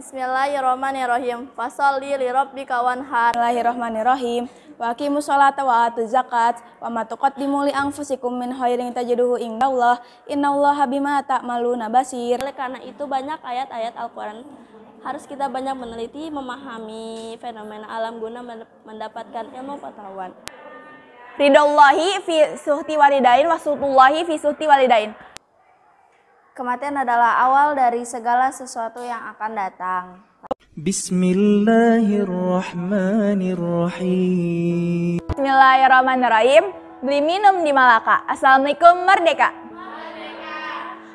Bismillahirrahmanirrahim. Fasholli lirabbika wanhar. Bismillahirrahmanirrahim. Wa aqimus sholata wa atuz zakat wa ma tuqaddimu li anfusikum min khairin tajiduhu indallah innallaha bima ta'maluna basir. Oleh karena itu banyak ayat-ayat Al-Qur'an harus kita banyak meneliti, memahami fenomena alam guna mendapatkan ilmu pengetahuan. Ridallahi fi suhti walidain wa suhtullahi fi suhti walidain. Kematian adalah awal dari segala sesuatu yang akan datang. Bismillahirrahmanirrahim. Bismillahirrahmanirrahim. Beli minum di Malaka. Assalamualaikum merdeka.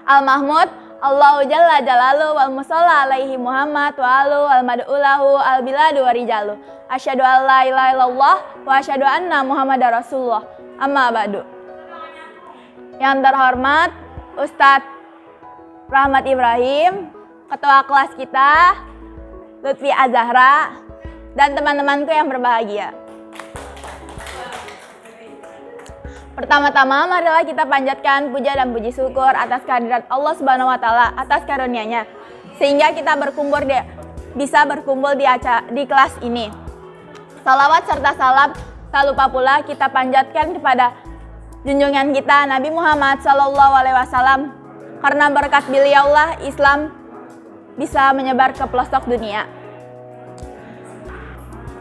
Al-Mahmud Allahu Jalla Jalalu wal musalla alaihi Muhammad wa alu al mad'ulahu al biladu wa rijalu. Asyhadu an la ilaha illallah wa asyhadu anna Muhammadar Rasulullah. Amma ba'du. Yang terhormat Ustadz Rahmat Ibrahim, ketua kelas kita, Lutfi Azahra, dan teman-temanku yang berbahagia. Pertama-tama, marilah kita panjatkan puja dan puji syukur atas kehadirat Allah Subhanahu wa Ta'ala atas karunia-Nya, sehingga kita bisa berkumpul di kelas ini. Salawat serta salam tak lupa pula kita panjatkan kepada junjungan kita Nabi Muhammad SAW. Karena berkat beliaulah Islam bisa menyebar ke pelosok dunia.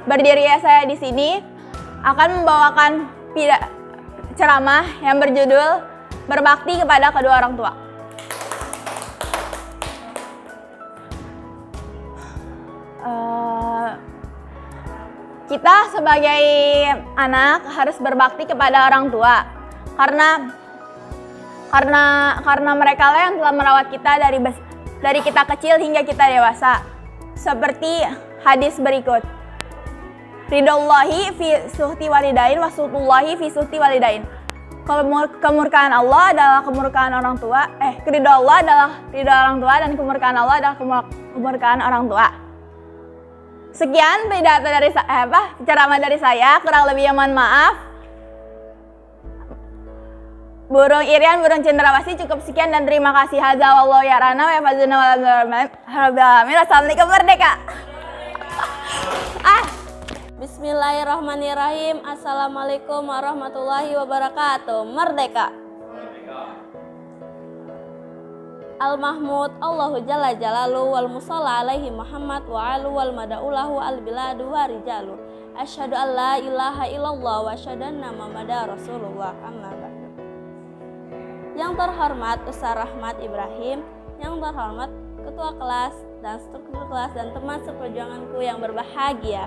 Berdiri saya di sini akan membawakan ceramah yang berjudul Berbakti kepada Kedua Orang Tua. Kita sebagai anak harus berbakti kepada orang tua karena mereka lah yang telah merawat kita dari kita kecil hingga kita dewasa. Seperti hadis berikut. Ridallahi fi suhti walidain wa suhtullahi fi suhti walidain. Kemurkaan Allah adalah kemurkaan orang tua. Ridho Allah adalah ridho orang tua dan kemurkaan Allah adalah kemurkaan orang tua. Sekian pidato dari ceramah dari saya, kurang lebihnya mohon maaf. Burung Irian, burung cendrawasih, cukup sekian dan terima kasih. Hadza wallahu yarana wa yafazuna wa alamin. Assalamualaikum merdeka. Bismillahirrahmanirrahim. Assalamualaikum warahmatullahi wabarakatuh. Merdeka. Al-Mahmud Allahu Jalla Jalalu wal musalla alaihi Muhammad wa alu wal mada'ulahu al biladu wa rijalu. Asyhadu an la ilaha illallah wa asyhadu anna Muhammadar Rasulullah. Amma ba'du. Yang terhormat Ustaz Rahmat Ibrahim, yang terhormat ketua kelas dan struktur kelas dan teman seperjuanganku yang berbahagia.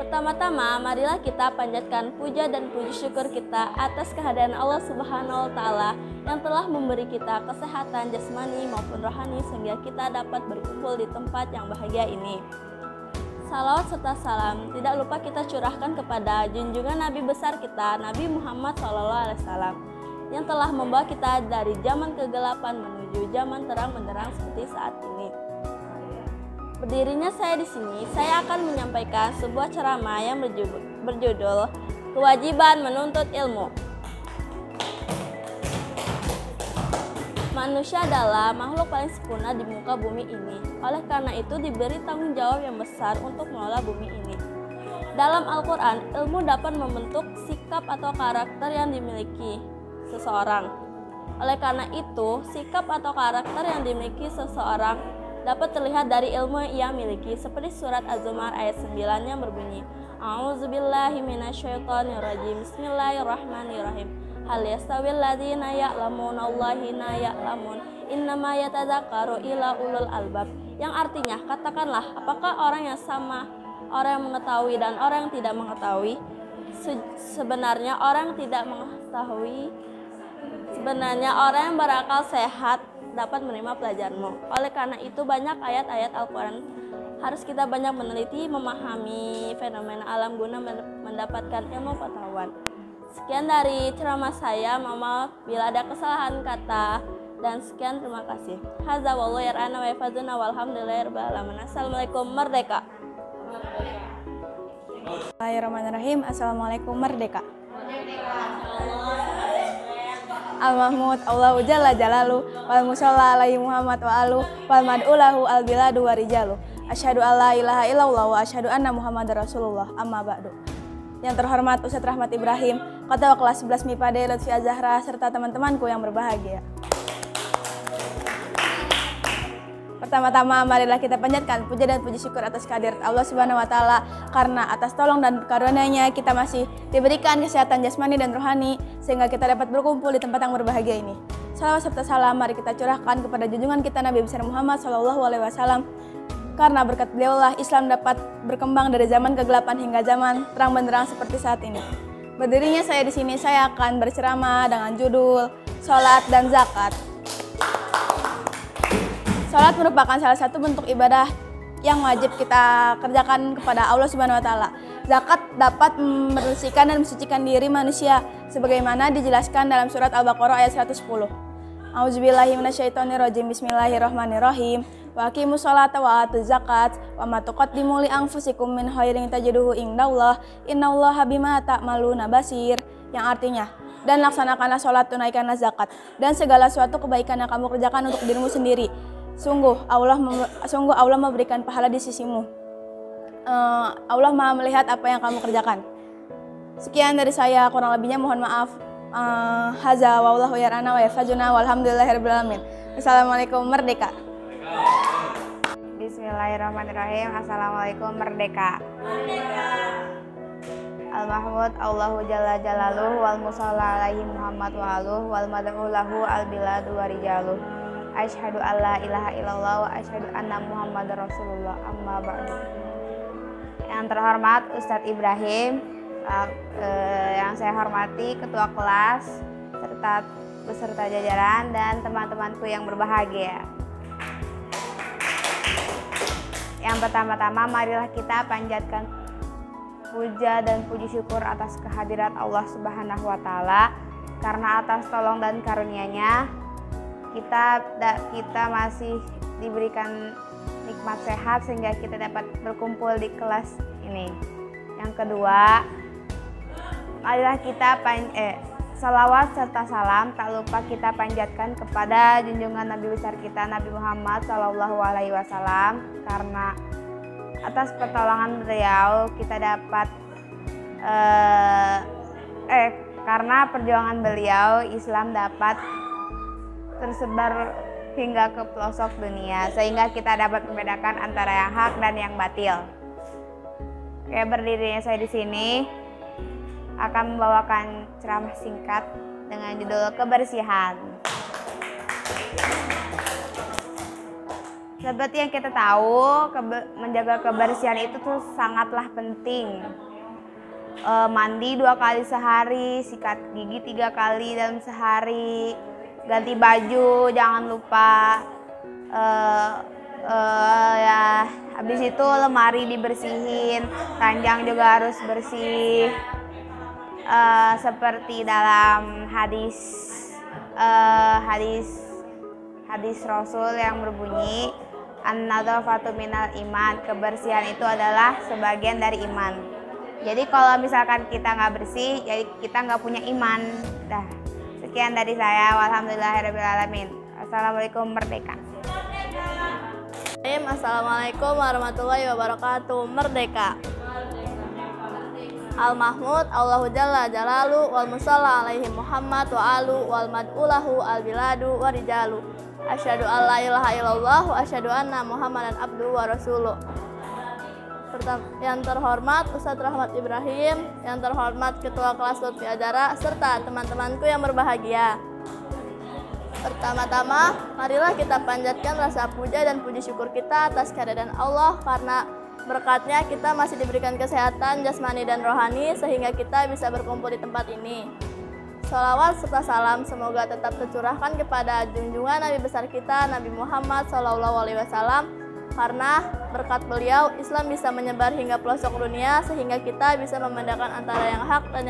Pertama-tama, marilah kita panjatkan puja dan puji syukur kita atas kehadiran Allah Subhanahu wa Ta'ala yang telah memberi kita kesehatan jasmani maupun rohani sehingga kita dapat berkumpul di tempat yang bahagia ini. Salawat serta salam tidak lupa kita curahkan kepada junjungan Nabi besar kita, Nabi Muhammad SAW, yang telah membawa kita dari zaman kegelapan menuju zaman terang benderang seperti saat ini. Berdirinya saya di sini, saya akan menyampaikan sebuah ceramah yang berjudul Kewajiban Menuntut Ilmu. Manusia adalah makhluk paling sempurna di muka bumi ini. Oleh karena itu diberi tanggung jawab yang besar untuk mengelola bumi ini. Dalam Al-Quran, ilmu dapat membentuk sikap atau karakter yang dimiliki seseorang. Oleh karena itu, sikap atau karakter yang dimiliki seseorang dapat terlihat dari ilmu yang miliki. Seperti surat Az-Zumar ayat 9 yang berbunyi, A'udzubillahi minasyaitonirrajim. Bismillahirrahmanirrahim. Hal yastawil ladzina ya'lamuna Allahina ya'lamun innama yatadzakkaru ila ulul albab. Yang artinya, katakanlah, apakah orang yang sama, orang yang mengetahui dan orang yang tidak mengetahui? Sebenarnya orang yang berakal sehat dapat menerima pelajaranmu. Oleh karena itu banyak ayat-ayat Al-Quran harus kita banyak meneliti, memahami fenomena alam guna mendapatkan ilmu pengetahuan. Sekian dari ceramah saya, mohon maaf bila ada kesalahan kata, dan sekian, terima kasih. Hadza wallahu yarana wa yafazuna walhamdulillahirabbil alamin. Assalamualaikum merdeka. Bismillahirrahmanirrahim. Assalamualaikum merdeka. Al-Mahmud Allahu Jalla Jalalu wal musalla alaihi Muhammad wa alu wal mad'ulahu al biladu wa rijalu. Asyhadu alla ilaha illallah wa asyhadu anna Muhammadar Rasulullah. Amma ba'du. Yang terhormat Ustadz Rahmat Ibrahim, Ketua Kelas 11 MIPA D. Lutfi Azahra, serta teman-temanku yang berbahagia. Pertama-tama, marilah kita panjatkan puja dan puji syukur atas kehadirat Allah Subhanahu wa Ta'ala, karena atas tolong dan karunia-Nya kita masih diberikan kesehatan jasmani dan rohani sehingga kita dapat berkumpul di tempat yang berbahagia ini. Salawat serta salam mari kita curahkan kepada junjungan kita Nabi besar Muhammad SAW, karena berkat beliaulah Islam dapat berkembang dari zaman kegelapan hingga zaman terang benderang seperti saat ini. Berdirinya saya di sini, saya akan berceramah dengan judul Salat dan Zakat. Salat merupakan salah satu bentuk ibadah yang wajib kita kerjakan kepada Allah Subhanahu wa Ta'ala. Zakat dapat membersihkan dan mensucikan diri manusia sebagaimana dijelaskan dalam surat Al-Baqarah ayat 110. A'udzubillahi minasyaitonirrajim. Bismillahirrahmanirrahim. Wa aqimus sholata wa atuz zakat wa ma tuqaddimu li anfusikum min khairin tajiduhu indallah innallaha bima ta'maluna basir, yang artinya, dan laksanakanlah sholat, tunaikanlah zakat dan segala suatu kebaikan yang kamu kerjakan untuk dirimu sendiri. Sungguh Allah memberikan pahala di sisimu. Allah Maha melihat apa yang kamu kerjakan. Sekian dari saya, kurang lebihnya mohon maaf. Haza wallahu yarana wa yafajuna walhamdulillahirabbil alamin. Assalamualaikum merdeka. Bismillahirrahmanirrahim. Assalamualaikum merdeka. Al-Mahmud Allahu Jalla Jalaluhu wal musalla alaihi Muhammad wa aluhu wal mad'ulahu al biladu wa rijaluh. Asyhadu alla ilaha illallah wa asyhadu anna Muhammadar Rasulullah. Amma ba'du. Yang terhormat Ustadz Ibrahim, yang saya hormati Ketua Kelas serta beserta jajaran dan teman-temanku yang berbahagia. Yang pertama-tama, marilah kita panjatkan puja dan puji syukur atas kehadirat Allah Subhanahu wa Ta'ala, karena atas tolong dan karunia-Nya kita masih diberikan nikmat sehat sehingga kita dapat berkumpul di kelas ini. Yang kedua, marilah kita salawat serta salam tak lupa kita panjatkan kepada junjungan Nabi besar kita Nabi Muhammad SAW, karena atas pertolongan beliau kita dapat karena perjuangan beliau Islam dapat tersebar hingga ke pelosok dunia sehingga kita dapat membedakan antara yang hak dan yang batil. Oke, berdirinya saya di sini akan membawakan ceramah singkat dengan judul kebersihan. Seperti yang kita tahu, menjaga kebersihan itu tuh sangatlah penting. Mandi 2 kali sehari, sikat gigi 3 kali dalam sehari, ganti baju jangan lupa, ya habis itu lemari dibersihin, ranjang juga harus bersih, seperti dalam hadis Rasul yang berbunyi an-nadzafatu minal iman, kebersihan itu adalah sebagian dari iman. Jadi kalau misalkan kita nggak bersih, jadi kita nggak punya iman. Sekian dari saya, walhamdulillahirabbil alamin. Assalamualaikum merdeka. Assalamualaikum warahmatullahi wabarakatuh. Merdeka. Al-Mahmud Allahu Jalla Jalalu wal musalla alaihi Muhammad wa alu wal mad'ulahu al biladu wa rijalu. Asyhadu alla ilaha illallah wa asyhadu anna Muhammadan abduhu wa rasuluh. Yang terhormat Ustadz Rahmat Ibrahim, yang terhormat Ketua Kelas Lutfi Azahra, serta teman-temanku yang berbahagia. Pertama-tama, marilah kita panjatkan rasa puja dan puji syukur kita atas kehadiran Allah, karena berkatnya kita masih diberikan kesehatan jasmani dan rohani sehingga kita bisa berkumpul di tempat ini. Sholawat serta salam semoga tetap tercurahkan kepada junjungan Nabi besar kita Nabi Muhammad SAW, karena berkat beliau Islam bisa menyebar hingga pelosok dunia sehingga kita bisa membedakan antara yang hak dan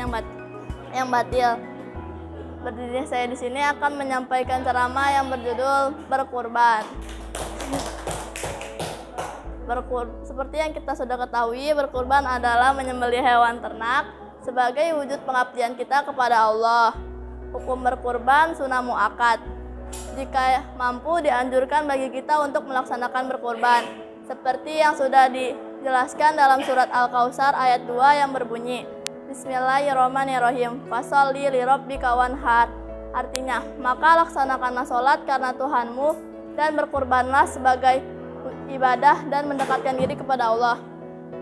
yang batil. Berdiri saya di sini akan menyampaikan ceramah yang berjudul berkurban. Seperti yang kita sudah ketahui, berkurban adalah menyembelih hewan ternak sebagai wujud pengabdian kita kepada Allah. Hukum berkurban sunnah muakkad. Jika mampu, dianjurkan bagi kita untuk melaksanakan berkurban, seperti yang sudah dijelaskan dalam surat Al-Kautsar ayat 2 yang berbunyi, Bismillahirrahmanirrahim, fasholli lirabbika wanhar. Artinya, maka laksanakanlah sholat karena Tuhanmu dan berkurbanlah sebagai ibadah dan mendekatkan diri kepada Allah.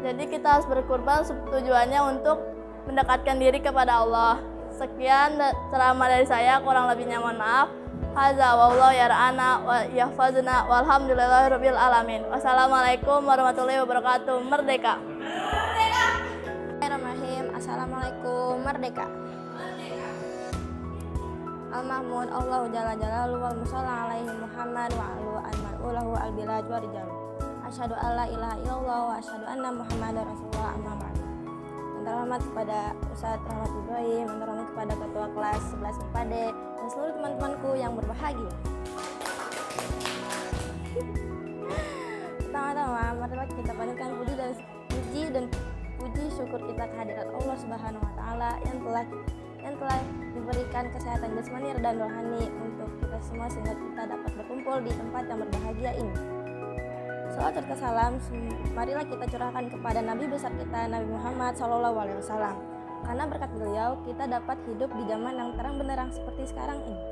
Jadi kita harus berkurban tujuannya untuk mendekatkan diri kepada Allah. Sekian ceramah dari saya, kurang lebihnya mohon maaf. Hadza wallahu yar'ana wa yahfazna walhamdulillahirabbil alamin. Wassalamualaikum warahmatullahi wabarakatuh. Merdeka. Bismillahirrahmanirrahim. Assalamualaikum. Merdeka. Al-Mahmud Allahu Jalla Jalaluhu wal musalla alaihi Muhammad wa alu al-mar'ulahu al-bilad wa rijal. Asyhadu alla ilaha illallah wa asyhadu anna Muhammadar Rasulullah amma ba'du. Yang terhormat kepada Ustadz Rahmat Ibrahim, yang terhormat kepada Ketua Kelas 11 IPA D dan seluruh teman-temanku yang berbahagia. Pertama-tama, marilah kita panjatkan puji syukur kita kehadirat Allah Subhanahu wa taala yang telah diberikan kesehatan jasmani dan rohani untuk kita semua sehingga kita dapat berkumpul di tempat yang berbahagia ini. Salawat serta salam marilah kita curahkan kepada Nabi besar kita Nabi Muhammad SAW. Karena berkat beliau kita dapat hidup di zaman yang terang benderang seperti sekarang ini.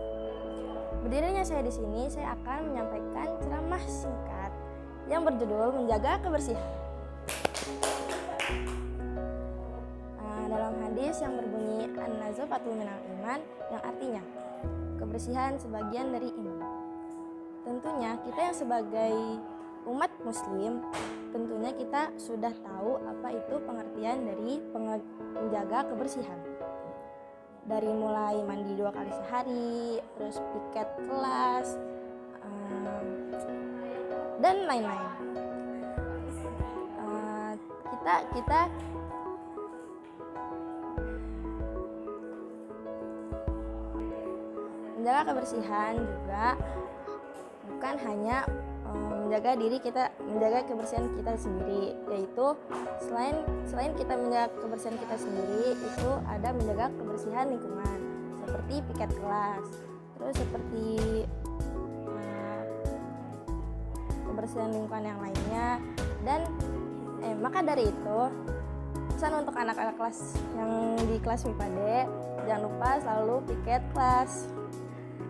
Berdirinya saya di sini, saya akan menyampaikan ceramah singkat yang berjudul Menjaga Kebersihan. Dalam hadis yang berbunyi An-nazafatu minal iman, yang artinya kebersihan sebagian dari iman. Tentunya kita yang sebagai umat muslim, tentunya kita sudah tahu apa itu pengertian dari menjaga kebersihan. Dari mulai mandi 2 kali sehari, terus piket kelas, dan lain-lain. Kita menjaga kebersihan juga bukan hanya menjaga kebersihan kita sendiri, yaitu selain kita menjaga kebersihan kita sendiri, itu ada menjaga kebersihan lingkungan seperti piket kelas, terus seperti kebersihan lingkungan yang lainnya. Dan maka dari itu, pesan untuk anak-anak kelas yang di kelas MIPA D, jangan lupa selalu piket kelas.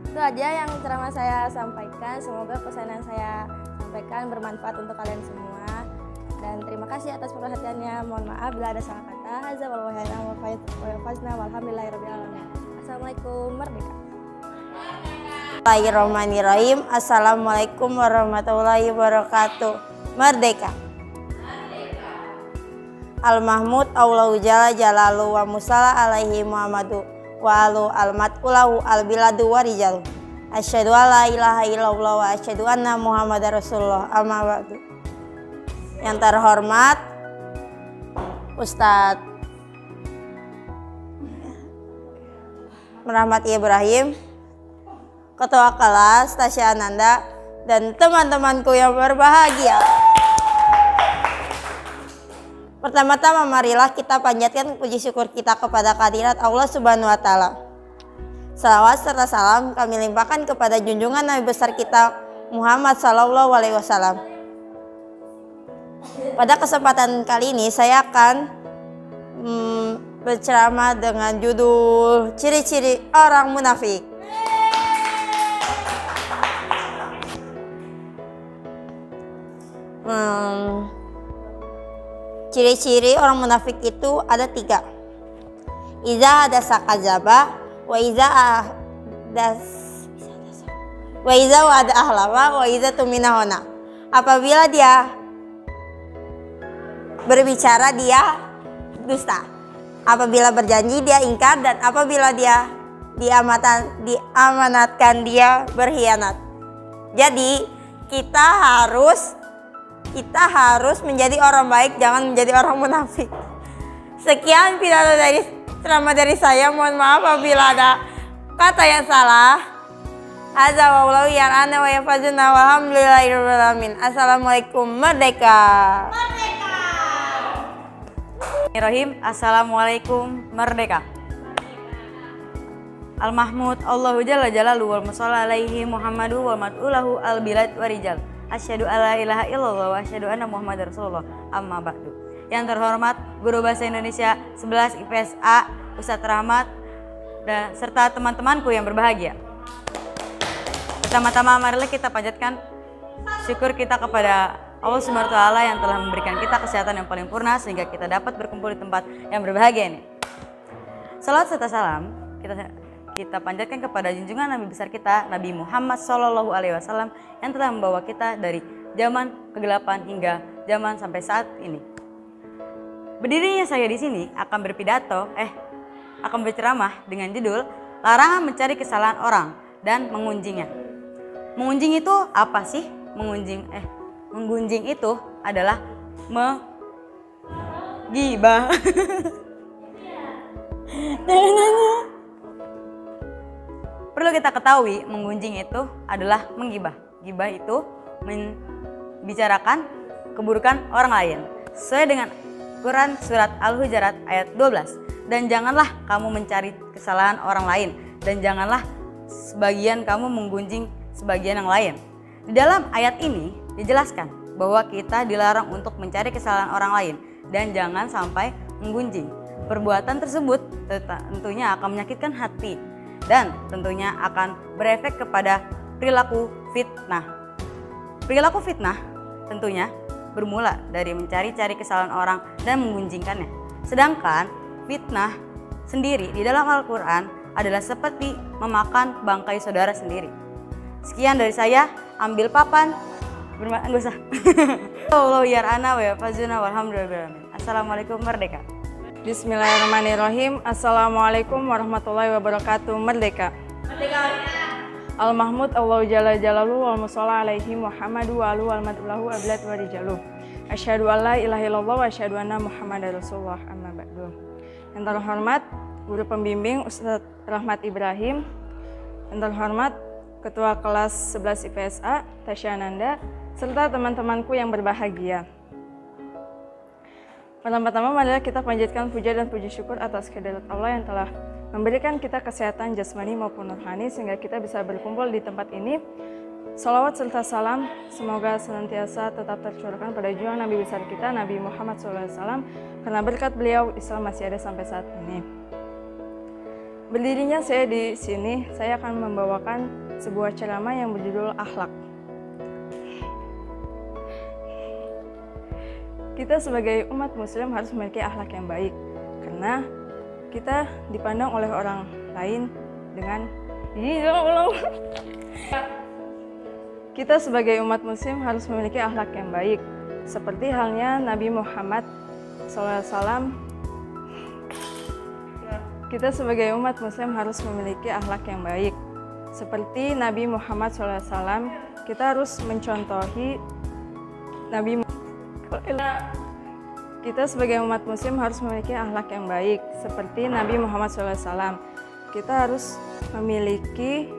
Itu aja yang ceramah saya sampaikan. Semoga pesan yang saya sampaikan bermanfaat untuk kalian semua. Dan terima kasih atas perhatiannya. Mohon maaf bila ada salah kata. Hadza wal wahana wa fazna walhamdulillahirabbil alamin. Assalamualaikum. Merdeka. Bismillahirrahmanirrahim. Assalamualaikum warahmatullahi wabarakatuh. Merdeka. Al-Mahmud Allahu Jalla Jalaluhu wa musalla alaihi Muhammadu wa alu al-mat'ulahu al-biladu wa rijal. Asyhadu alla ilaha illallah wa asyhadu anna Muhammadar Rasulullah amma ba'du. Yang terhormat Ustadz Rahmat Ibrahim, Ketua Kelas Tasya Ananda, dan teman-temanku yang berbahagia. Pertama-tama marilah kita panjatkan puji syukur kita kepada kehadirat Allah Subhanahu wa taala. Salawat serta salam kami limpahkan kepada junjungan Nabi besar kita Muhammad sallallahu alaihi wasallam. Pada kesempatan kali ini saya akan berceramah dengan judul Ciri-ciri orang munafik. Ciri-ciri orang munafik itu ada 3. Iza hadasa kadzaba, wa iza wa'ada ahlawa, wa iza tuminahona. Apabila dia berbicara dia dusta, apabila berjanji dia ingkar, dan apabila dia diamanatkan dia berkhianat. Jadi kita harus menjadi orang baik, jangan menjadi orang munafik. Sekian pidato dari ceramah dari saya. Mohon maaf apabila ada kata yang salah. Hadza wallahu yar'ana wa yafazuna walhamdulillahirabbil alamin. Assalamualaikum. Merdeka. Bismillahirrahmanirrahim. Assalamualaikum. Merdeka. Al-Mahmud Allahu Jalla Jalaluhu wal musalla alaihi Muhammadu wal mad'ulahu al-bilad warijal. Asyhadu alla ilaha illallah wa asyhadu anna Muhammadar Rasulullah. Amma ba'du. Yang terhormat Guru Bahasa Indonesia 11 IPS A Ustadz Rahmat dan serta teman-temanku yang berbahagia. Pertama-tama marilah kita panjatkan syukur kita kepada Allah Subhanahu wa taala yang telah memberikan kita kesehatan yang paling purna sehingga kita dapat berkumpul di tempat yang berbahagia ini. Salawat serta salam kita panjatkan kepada junjungan Nabi besar kita Nabi Muhammad SAW yang telah membawa kita dari zaman kegelapan hingga zaman sampai saat ini. Berdirinya saya di sini akan berceramah dengan judul Larangan Mencari Kesalahan Orang dan Mengunjingnya. Mengunjing itu apa sih? Menggunjing itu adalah menggibah. Perlu kita ketahui, menggunjing itu adalah menggibah. Gibah itu membicarakan keburukan orang lain. Sesuai dengan Quran surat Al-Hujurat ayat 12. Dan janganlah kamu mencari kesalahan orang lain. Dan janganlah sebagian kamu menggunjing sebagian yang lain. Di dalam ayat ini dijelaskan bahwa kita dilarang untuk mencari kesalahan orang lain. Dan jangan sampai menggunjing. Perbuatan tersebut tentunya akan menyakitkan hati. Dan tentunya akan berefek kepada perilaku fitnah. Perilaku fitnah tentunya bermula dari mencari-cari kesalahan orang dan menggunjingkannya. Sedangkan fitnah sendiri di dalam Al-Quran adalah seperti memakan bangkai saudara sendiri. Sekian dari saya, ambil papan, enggak usah. Assalamualaikum merdeka. Bismillahirrahmanirrahim. Assalamualaikum warahmatullahi wabarakatuh. Merdeka. Al-Mahmud Allahu Jalla Jalaluhu wal musalla alaihi Muhammadu wa alu wal mad'ulahu ablad wa rijaluh. Asyhadu alla ilaha illallah wa asyhadu anna Muhammadar Rasulullah. Amma ba'du. Yang terhormat Guru Pembimbing Ustadz Rahmat Ibrahim. Yang terhormat Ketua Kelas 11 IPS A Tasya Ananda serta teman-temanku yang berbahagia. Pertama-tama marilah kita panjatkan puja dan puji syukur atas kehadirat Allah yang telah memberikan kita kesehatan jasmani maupun rohani sehingga kita bisa berkumpul di tempat ini. Salawat serta salam semoga senantiasa tetap tercurahkan pada junjungan Nabi besar kita Nabi Muhammad SAW karena berkat beliau Islam masih ada sampai saat ini. Berdirinya saya di sini, saya akan membawakan sebuah ceramah yang berjudul Akhlak. Kita sebagai umat muslim harus memiliki akhlak yang baik karena kita dipandang oleh orang lain dengan kita sebagai umat muslim harus memiliki akhlak yang baik seperti halnya Nabi Muhammad SAW. Kita sebagai umat muslim harus memiliki akhlak yang baik seperti Nabi Muhammad SAW. Kita harus mencontohi Nabi Muhammad. Kita sebagai umat muslim harus memiliki akhlak yang baik seperti Nabi Muhammad SAW. Kita harus memiliki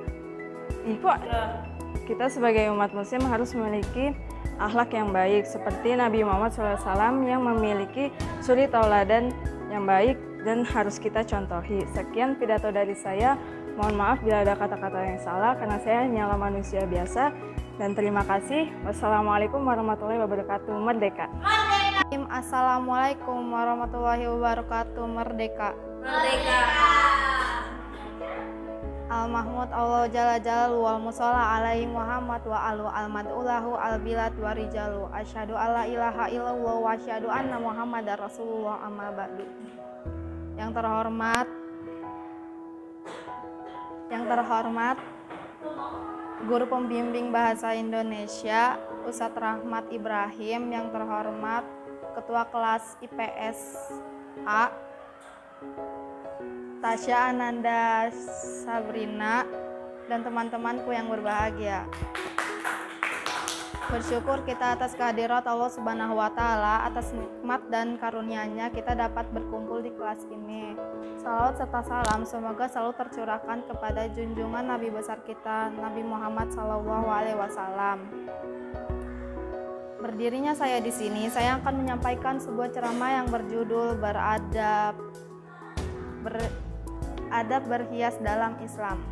akhlak yang baik seperti Nabi Muhammad SAW yang memiliki suri tauladan yang baik dan harus kita contohi. Sekian pidato dari saya. Mohon maaf bila ada kata-kata yang salah karena saya hanyalah manusia biasa. Dan terima kasih. Wassalamualaikum warahmatullahi wabarakatuh. Merdeka. Assalamualaikum warahmatullahi wabarakatuh. Merdeka. Al-Mahmud Allahu Jalla Jalaluhu wal musalla alaihi Muhammad wa alu al mad'ulahu al bilad wa rijalu. Asyhadu alla ilaha illallah wa asyhadu anna Muhammadar Rasulullah. Amma ba'du. Yang terhormat Guru Pembimbing Bahasa Indonesia Ustadz Rahmat Ibrahim, yang terhormat Ketua Kelas IPS A Tasya Ananda Sabrina, dan teman-temanku yang berbahagia. Bersyukur kita atas kehadirat Allah Subhanahu wa taala, atas nikmat dan karunia-Nya kita dapat berkumpul di kelas ini. Salawat serta salam semoga selalu tercurahkan kepada junjungan Nabi besar kita Nabi Muhammad SAW. Berdirinya saya di sini, saya akan menyampaikan sebuah ceramah yang berjudul adab berhias dalam Islam.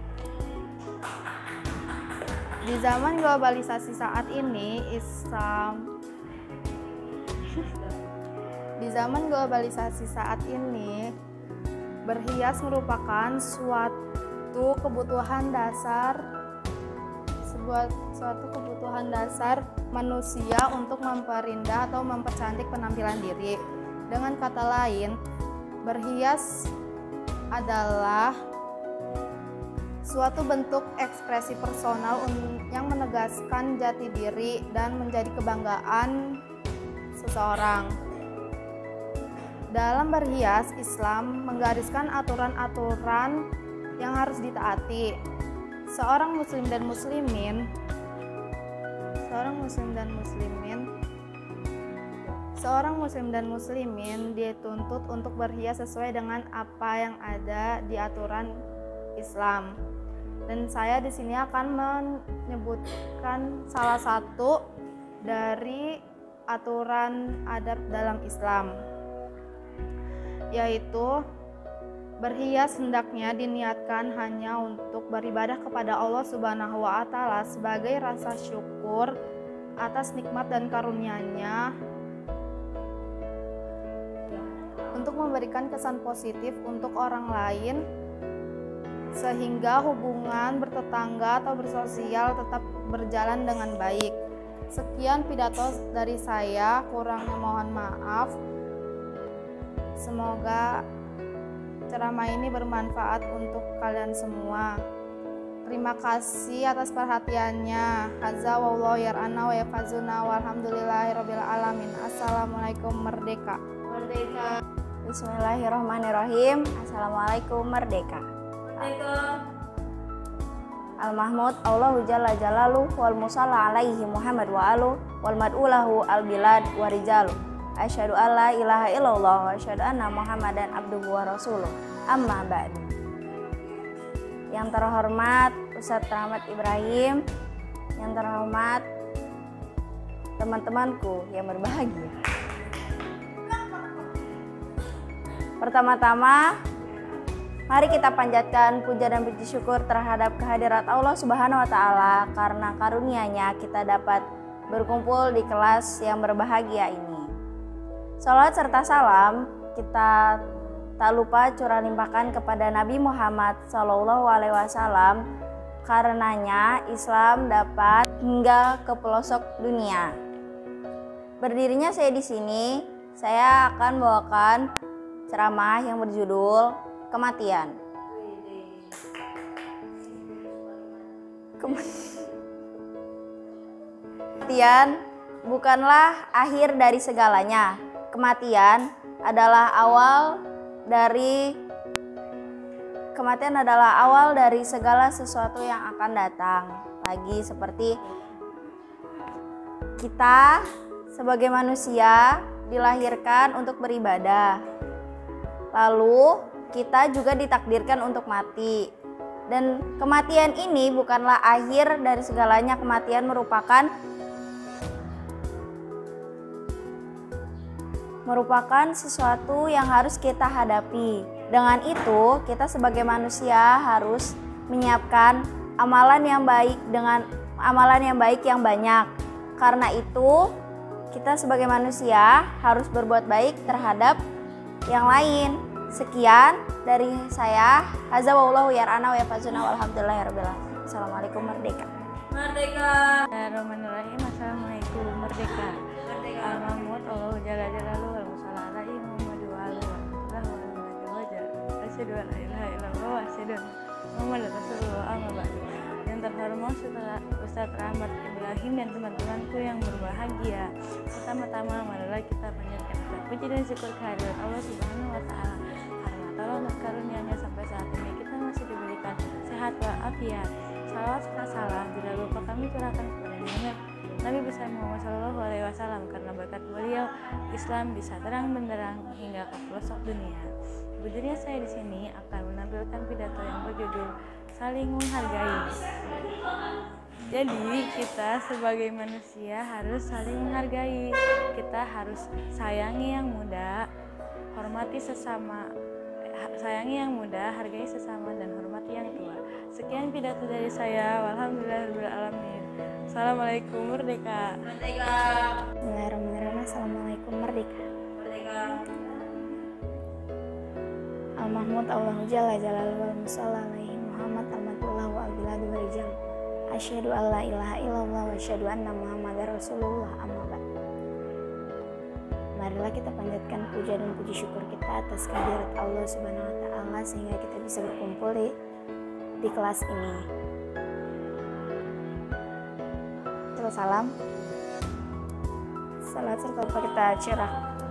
Di zaman globalisasi saat ini, berhias merupakan suatu kebutuhan dasar manusia untuk memperindah atau mempercantik penampilan diri. Dengan kata lain, berhias adalah suatu bentuk ekspresi personal yang menegaskan jati diri dan menjadi kebanggaan seseorang. Dalam berhias, Islam menggariskan aturan-aturan yang harus ditaati. Seorang muslim dan muslimin dituntut untuk berhias sesuai dengan apa yang ada di aturan Islam. Dan saya di sini akan menyebutkan salah satu dari aturan adab dalam Islam, yaitu berhias hendaknya diniatkan hanya untuk beribadah kepada Allah Subhanahu wa Ta'ala sebagai rasa syukur atas nikmat dan karunia-Nya, untuk memberikan kesan positif untuk orang lain sehingga hubungan bertetangga atau bersosial tetap berjalan dengan baik. Sekian pidato dari saya, kurangnya mohon maaf. Semoga ceramah ini bermanfaat untuk kalian semua. Terima kasih atas perhatiannya. Hadza wallahu yar'ana wa yafazuna walhamdulillahirabbil alamin. Assalamualaikum merdeka. Merdeka. Bismillahirrahmanirrahim. Assalamualaikum merdeka. Al-Mahmud Allahu Jalla Jalaluh wal musalla alaihi Muhammad wa alu wal mad'ulahu al-bilad wa rijalu. Asyhadu an la ilaha illallah wa asyhadu anna Muhammadan abduhu wa rasuluh. Amma ba'du. Yang terhormat Ustadz Rahmat Ibrahim, yang terhormat teman-temanku yang berbahagia. Pertama-tama, mari kita panjatkan puja dan puji syukur terhadap kehadirat Allah Subhanahu wa Ta'ala karena karunia-Nya kita dapat berkumpul di kelas yang berbahagia ini. Salawat serta salam kita tak lupa curah limpahkan kepada Nabi Muhammad SAW, karenanya Islam dapat hingga ke pelosok dunia. Berdirinya saya di sini, saya akan bawakan ceramah yang berjudul Kematian. Kematian bukanlah akhir dari segalanya. Kematian adalah awal dari segala sesuatu yang akan datang. Lagi seperti kita sebagai manusia dilahirkan untuk beribadah. Lalu kita juga ditakdirkan untuk mati. Dan kematian ini bukanlah akhir dari segalanya. Kematian merupakan sesuatu yang harus kita hadapi. Dengan itu, kita sebagai manusia harus menyiapkan amalan yang baik yang banyak. Karena itu, kita sebagai manusia harus berbuat baik terhadap yang lain. Sekian dari saya. Hadza wallahu yar'ana wa yafazuna walhamdulillahirabbil alamin. Assalamualaikum merdeka. Merdeka. Bismillahirrahmanirrahim. Assalamualaikum merdeka. Al-Mahmud Allahu Jalla Jalaluh wal musalla alaihi Muhammad wa alihi wa asyhadu an la ilaha illallah wa asyhadu anna Muhammadar Rasulullah. Amma ba'du. Yang terhormat Ustadz Rahmat Ibrahim dan teman-temanku yang berbahagia. Pertama-tama marilah kita panjatkan puji dan syukur kehadirat Allah Subhanahu wa Ta'ala karena tolong dan karunia-Nya sampai saat ini kita masih diberikan sehat walafiat. Salawat serta salam tidak lupa kami curahkan kepada Nabi besar Muhammad SAW karena berkat beliau Islam bisa terang benderang hingga ke pelosok dunia. Bujurnya saya di sini akan menampilkan pidato yang berjudul Saling Menghargai. Jadi kita sebagai manusia harus saling menghargai. Kita harus sayangi yang muda, hormati sesama sayangi yang muda, hargai sesama, dan hormati yang tua. Sekian pidato dari saya. Walhamdulillahirabbil alamin. Assalamualaikum, merdeka. Bismillahirrahmanirrahim. Assalamualaikum, merdeka. Al-Mahmud Allahu Jalla Jalaluhu wal Musalla alaihi Muhammad al-Matullah wa al-biladu wa rijal. Asyhadu an la ilaha illallah wa asyhadu anna Muhammadar Rasulullah, amma ba'd. Marilah kita panjatkan puja dan puji syukur kita atas kehadirat Allah Subhanahu wa taala sehingga kita bisa berkumpul di kelas ini. Salam. Salat serta kita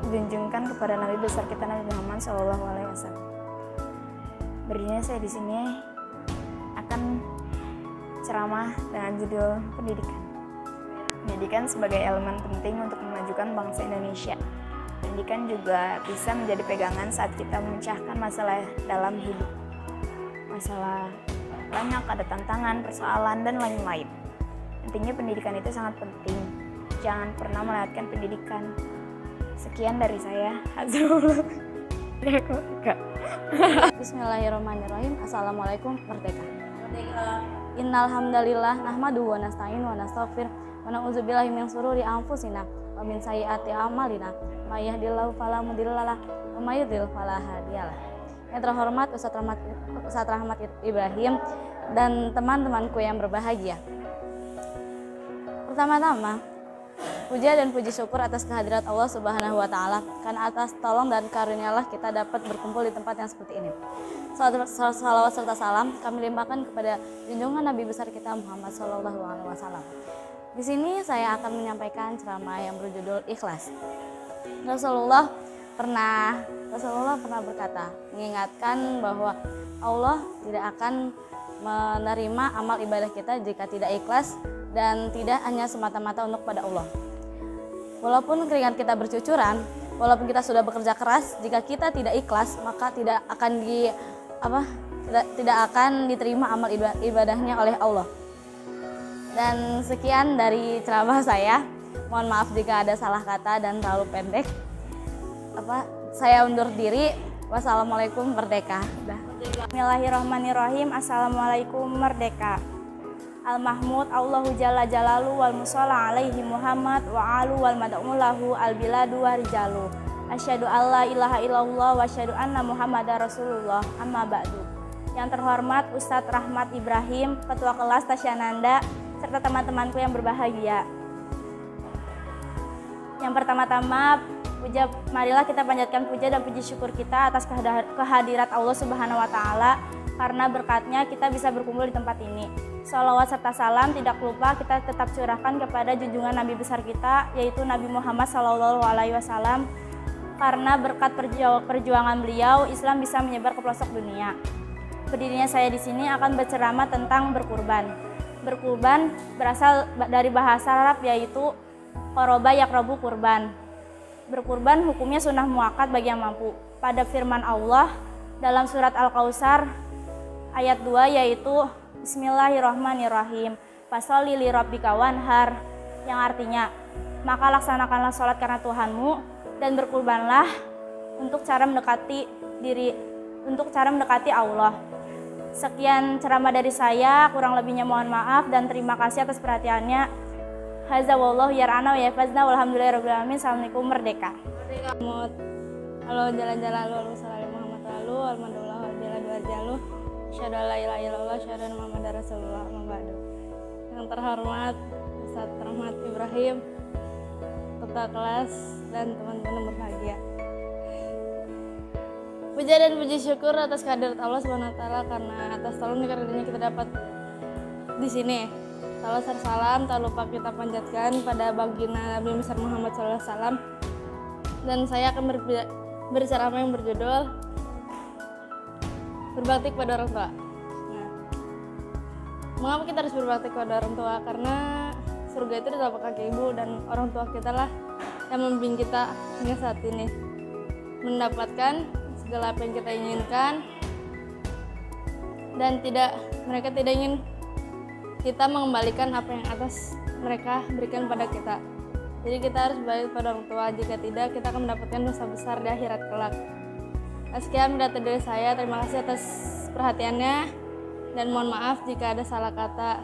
junjungkan kepada Nabi besar kita Nabi Muhammad SAW. Berdirinya saya di sini akan ceramah dengan judul pendidikan. Pendidikan sebagai elemen penting untuk memajukan bangsa Indonesia. Pendidikan juga bisa menjadi pegangan saat kita memecahkan masalah dalam hidup. Masalah banyak, ada tantangan, persoalan, dan lain-lain. Intinya pendidikan itu sangat penting. Jangan pernah melewatkan pendidikan. Sekian dari saya. Bismillahirrahmanirrahim. Assalamualaikum, merdeka. Innal hamdalillah nahmaduhu wa nasta'inu wa nastaghfir wa na'udzubillahi min shururi anfusina wa min sayyiati a'malina. May yahdihillahu fala mudhillalah wa may yudhlil fala hadiyalah. Yang terhormat Ustaz Rahmat Ibrahim dan teman-temanku yang berbahagia. Pertama-tama, puja dan puji syukur atas kehadirat Allah Subhanahu wa taala, karena atas tolong dan karunialah kita dapat berkumpul di tempat yang seperti ini. Salawat serta salam kami limpahkan kepada junjungan Nabi besar kita Muhammad sallallahu alaihi wasallam. Di sini saya akan menyampaikan ceramah yang berjudul Ikhlas. Rasulullah pernah berkata, mengingatkan bahwa Allah tidak akan menerima amal ibadah kita jika tidak ikhlas dan tidak hanya semata-mata untuk pada Allah. Walaupun keringat kita bercucuran, walaupun kita sudah bekerja keras, jika kita tidak ikhlas maka tidak akan diterima amal ibadahnya oleh Allah. Dan sekian dari ceramah saya. Mohon maaf jika ada salah kata dan terlalu pendek. Saya undur diri. Wassalamualaikum, merdeka. Bismillahirrahmanirrahim. Assalamualaikum, merdeka. Al-Mahmud Allahu Jalla Jalaluhu wal Musalla alaihi Muhammad wa alu wal mad'ulahu al-biladu wa rijalu. Asyhadu an la ilaha illallah wa asyhadu anna Muhammadar Rasulullah, amma ba'du. Yang terhormat Ustaz Rahmat Ibrahim, Ketua Kelas Tasyananda, serta teman-temanku yang berbahagia. Yang pertama-tama, marilah kita panjatkan puja dan puji syukur kita atas kehadirat Allah Subhanahu wa taala, karena berkatnya kita bisa berkumpul di tempat ini. Salawat serta salam tidak lupa kita tetap curahkan kepada junjungan Nabi besar kita, yaitu Nabi Muhammad SAW, karena berkat perjuangan beliau, Islam bisa menyebar ke pelosok dunia. Berdirinya saya di sini akan berceramah tentang berkurban. Berkurban berasal dari bahasa Arab, yaitu qoroba yakrobu kurban. Berkurban hukumnya sunnah muakkad bagi yang mampu. Pada firman Allah dalam surat Al-Kautsar ayat 2, yaitu Bismillahirrahmanirrahim. Fasholli li rabbika wanhar, yang artinya, maka laksanakanlah sholat karena Tuhanmu dan berkurbanlah untuk cara mendekati Allah. Sekian ceramah dari saya, kurang lebihnya mohon maaf dan terima kasih atas perhatiannya. Hadza wallahu yar'ana wa yafazna walhamdulillahirabbil alamin. Assalamualaikum, merdeka. Halo jalan-jalan lu sallallahu Muhammad lalu alhamdulillah biladu arjalu. Asyhadu an la ilaha illallah asyhadu anna Muhammadar Rasulullah, amma ba'du. Yang terhormat Ustaz Rahmat Ibrahim, ketua kelas dan teman-teman berbahagia. Puja dan puji syukur atas kehadirat Allah Subhanahu wa taala, karena atas tolong dan karunia kita dapat di sini. Salam serta salam tak lupa kita panjatkan pada baginda Nabi besar Muhammad SAW. Dan saya akan berceramah yang berjudul berbakti kepada orang tua. Nah, mengapa kita harus berbakti kepada orang tua? Karena surga itu di telapak kaki ibu, dan orang tua kita lah yang membimbing kita hingga saat ini mendapatkan segala apa yang kita inginkan, dan mereka tidak ingin kita mengembalikan apa yang atas mereka berikan pada kita. Jadi kita harus baik pada orang tua, jika tidak kita akan mendapatkan dosa besar di akhirat kelak. Sekian pidato dari saya. Terima kasih atas perhatiannya dan mohon maaf jika ada salah kata.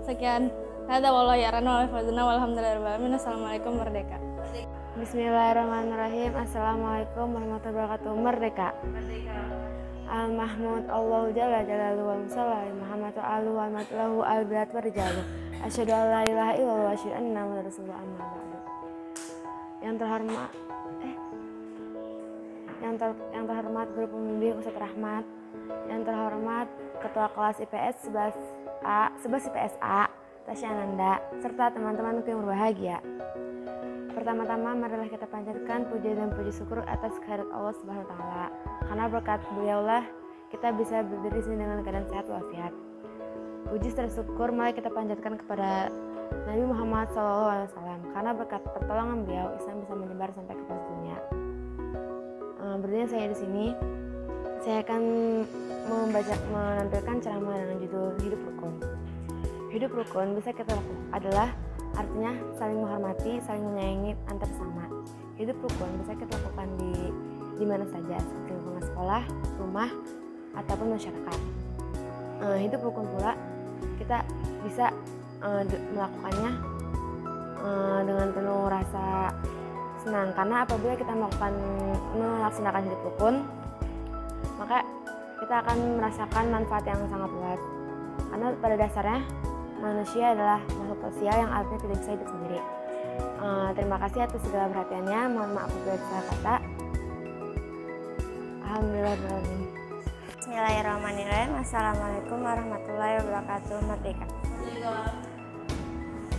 Sekian. Hada wallahi a'lam walhamdulillahirabbil alamin. Assalamualaikum merdeka. Bismillahirrahmanirrahim. Assalamualaikum warahmatullahi wabarakatuh. Merdeka. Al-Mahmud Allahu Jalla Jalaluhu wa Musallam Muhammad wa alu wa matlahu al-bilat wa rijaluh. Asyhadu an la ilaha illallah wa asyhadu anna Muhammadar Rasulullah amma ba'du. Yang terhormat guru pembimbing Ustadz Rahmat, yang terhormat ketua kelas IPS 11 IPS A Tasya Ananda, serta teman-temanku yang berbahagia. Pertama-tama marilah kita panjatkan puji dan puji syukur atas kehadirat Allah Subhanahu wa taala. Karena berkat beliaulah kita bisa berdiri sini dengan keadaan sehat walafiat. Puji serta syukur mari kita panjatkan kepada Nabi Muhammad SAW. Karena berkat pertolongan beliau Islam bisa menyebar sampai ke pelosok dunia. Berdiri saya di sini, saya akan menampilkan ceramah dengan judul Hidup Rukun. Hidup rukun bisa kita lakukan adalah artinya saling menghormati, saling menyayangi antar sesama. Hidup rukun bisa kita lakukan di mana saja, seperti lingkungan sekolah, rumah, ataupun masyarakat. Hidup rukun pula kita bisa melakukannya dengan penuh rasa senang, karena apabila kita melaksanakan hidup rukun, maka kita akan merasakan manfaat yang sangat luas. Karena pada dasarnya manusia adalah makhluk sosial yang artinya tidak bisa hidup sendiri. Terima kasih atas segala perhatiannya. Mohon maaf apabila salah kata. Alhamdulillah. Bismillahirrahmanirrahim. Assalamualaikum warahmatullahi wabarakatuh. Merdeka.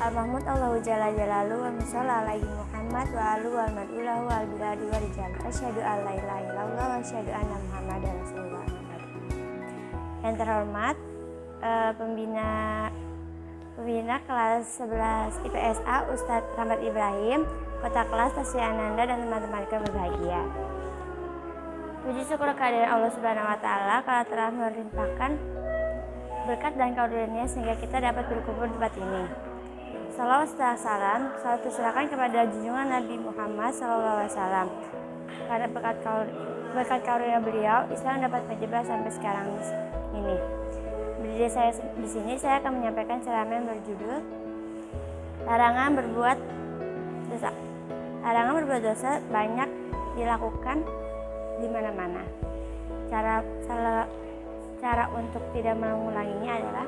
Al-Mahmud Allahu Jalla Jalaluhu wa Musallam alaihi Muhammad wa alu wal mad'ulahu wal biladi wa rijal. Asyhadu an la ilaha illallah wa asyhadu anna Muhammadar Rasulullah. Yang terhormat pembina kelas 11 IPS A Ustadz Rahmat Ibrahim, kota kelas Tasya Ananda dan teman-teman yang berbahagia. Puji syukur kehadiran Allah Subhanahu wa taala karena telah melimpahkan berkat dan karunia sehingga kita dapat berkumpul di tempat ini. Salawat serta salam selalu terserahkan kepada junjungan Nabi Muhammad SAW. Karena berkat karunia beliau, Islam dapat menyebar sampai sekarang ini. Berdiri saya di sini, saya akan menyampaikan ceramah yang berjudul Larangan berbuat dosa. Larangan berbuat dosa banyak dilakukan di mana-mana. Cara untuk tidak mengulanginya adalah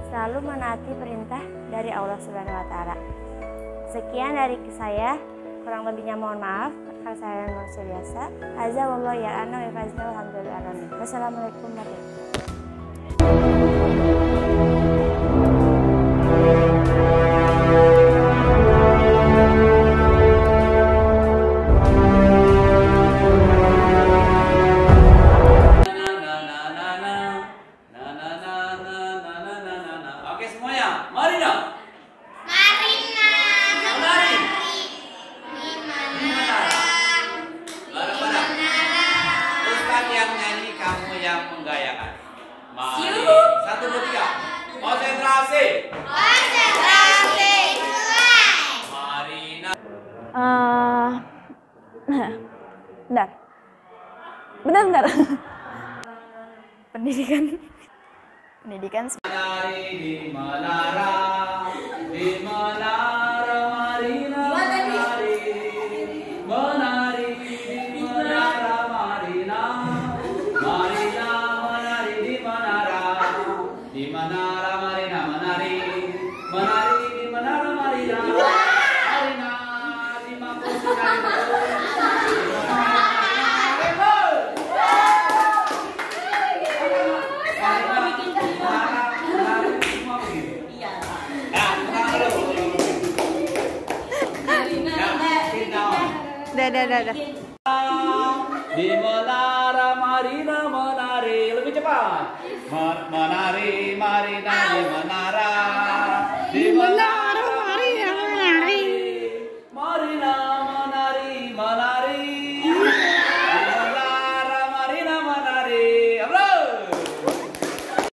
selalu menaati perintah dari Allah Subhanahu wa taala. Sekian dari saya, kurang lebihnya mohon maaf. Karena saya manusia biasa. Azza wallahu ya'lam wa fazna alhamdulillah. Wassalamualaikum warahmatullahi Bentar. Pendidikan. Menari di menara Marina menari di menara Marina menari di menara Marina menari di menara Marina di Mangkusunan. Dah. Di menara Marina menari, lebih cepat. Menari Marina di menara